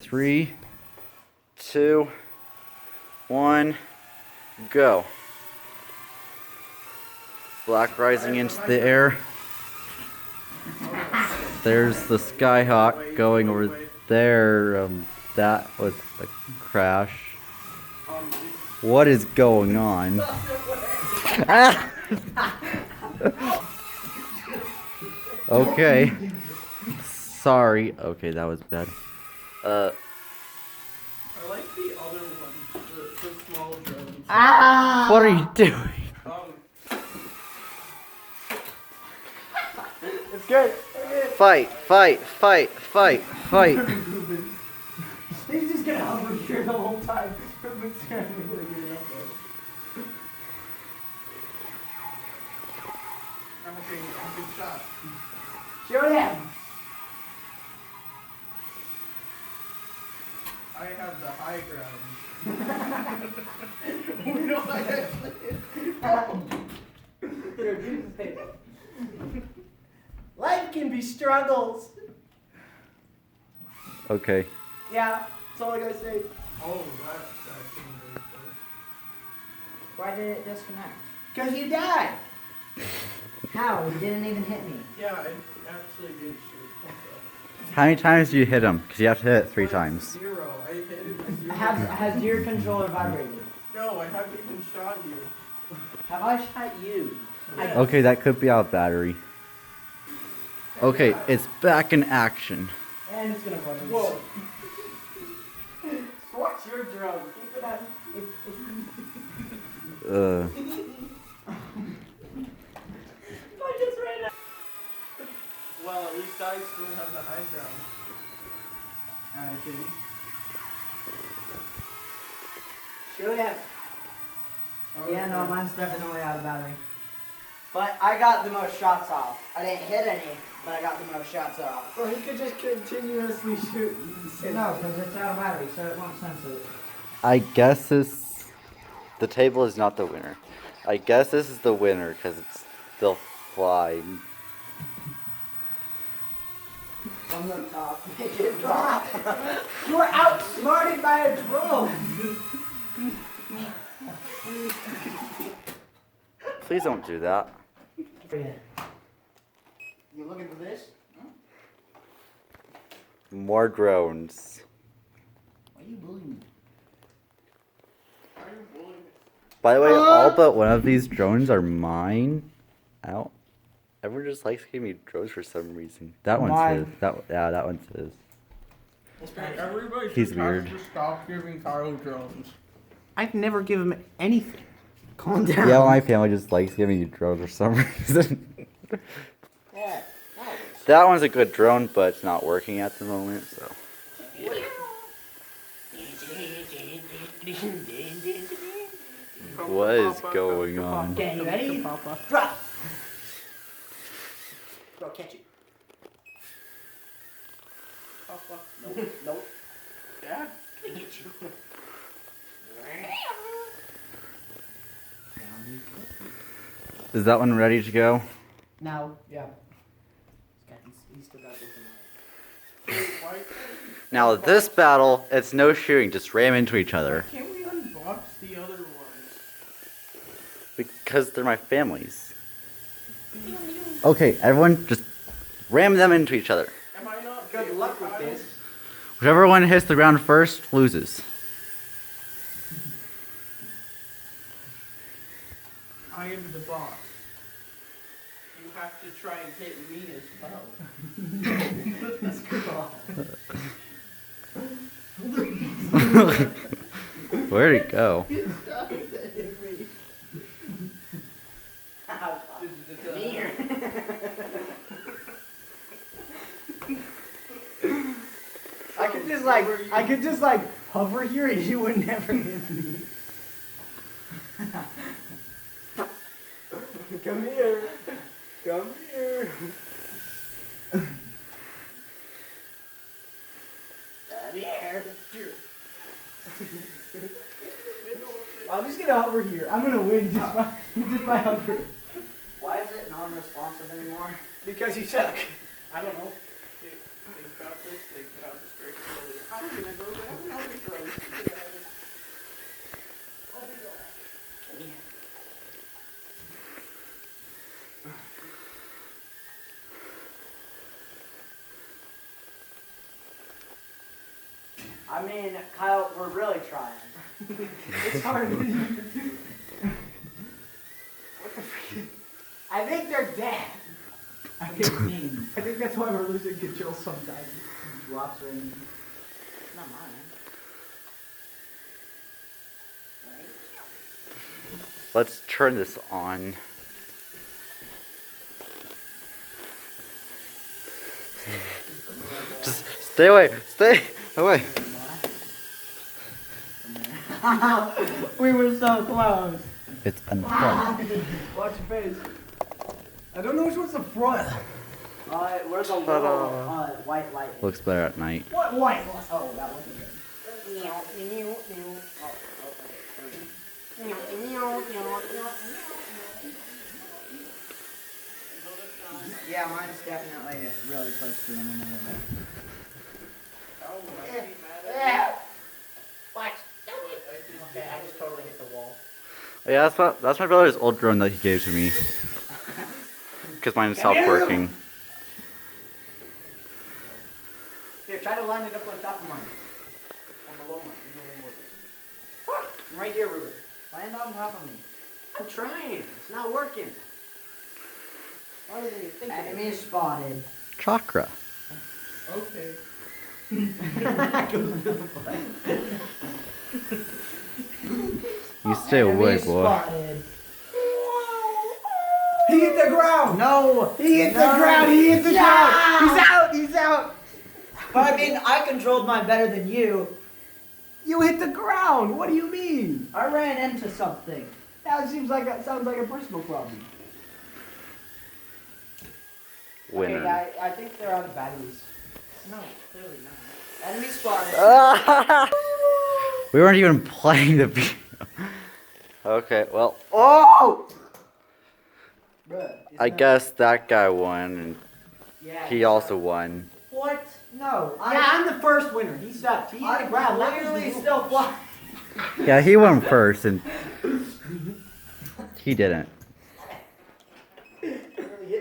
3, 2, 1, go. Black rising into the air. There's the Skyhawk going over there. That was a crash. What is going on? Okay. Sorry. Okay, that was bad. I like the other one, the small drones. Ah! What are you doing? It's good. Fight, fight, fight, fight, fight. He's just gonna hover here the whole time. Ruben's gonna get it up there. Okay, good shot. Shoot him! I have the high ground. We don't actually. Here, give me the paper. Life can be struggles. Okay. Yeah, that's all I gotta say. Oh, that's actually very close. Why did it disconnect? Because you died. How? It didn't even hit me. Yeah, it actually did shoot. How many times do you hit him? Because you have to hit it 3 times. 0. I hit it 0. Has your controller vibrated? No, I haven't even shot you. Have I shot you? Yes. Okay, that could be out of battery. Okay, it's back in action. And it's gonna run. Whoa. What's your drone? Keep it up. I just ran out. Well, at least I still have the high ground. Anakin. Shoot him. Oh, Yeah, no, okay. mine's definitely out of battery. But I got the most shots off. I didn't hit any, but I got the most shots off. Well, he could just continuously shoot. No, because it's out of battery, so it won't sense it. I guess the table is not the winner. I guess this is the winner because it's still flying. From the top, make it drop. You were outsmarted by a drone. Please don't do that. You looking for this? More drones. Why are you bullying me? Why are you bullying me? By the way, all but one of these drones are mine. Out. Everyone just likes giving me drones for some reason. That one's Mine. his. That one's his. Everybody He's just weird. has to stop giving Kyle drones. I've never given him anything. Calm down. Yeah, my family just likes giving you drones for some reason. Yeah. That one's a good drone, but it's not working at the moment, so. What is going on? Okay, you ready? Papa. Drop. Bro, catch it. Papa. Nope. Nope. Dad? Gonna get you. Is that one ready to go? No. Yeah. He's still got this Why Now, this battle, it's no shooting, just ram into each other. can't we unbox the other ones? Because they're my families. Okay, everyone, just ram them into each other. Am I not Good luck with this. Whichever one hits the ground first loses. I am the boss. You have to try and hit me as well. Where'd it go? Here. I could just hover here and you would never hit me. Come here. Come here. Come here. I'm just gonna hover here. I'm gonna win just by hovering. Why is it non-responsive anymore? Because you suck. I don't know. Think about this very slowly. I mean, Kyle, we're really trying. It's hard. I think they're dead. I think that's why we're losing control sometimes. Drops or anything. Not mine. Let's turn this on. Just stay away. Stay away. We were so close. It's unplugged. Watch your face. I don't know which one's the front. Where's the little white light? Looks better at night. What white? Oh, that wasn't good. Yeah, mine's definitely really close to one another. Watch. Okay, I just totally hit the wall. Yeah, that's my brother's old drone that he gave to me. Because mine stopped working. Here, try to line it up on top of mine. On the low one. I'm right here, Ruben. Land on top of me. I'm trying. It's not working. Harder than you think. Enemy spotted. Chakra. Okay. You stay away, boy. Spotted. He hit the ground. No. He hit the ground. He hit the ground. He's out. He's out. But I mean, I controlled mine better than you. You hit the ground. What do you mean? I ran into something. That sounds like a personal problem. Winner. Okay, I think they're out of batteries. No, clearly not. Enemy spotted. We weren't even playing the video. Okay, well, Oh! Bruh, I guess that guy won, and yeah, he also won. What? No. I'm the first winner. He sucked. He hit the ground. That was still flying. Yeah, he won first, and he didn't.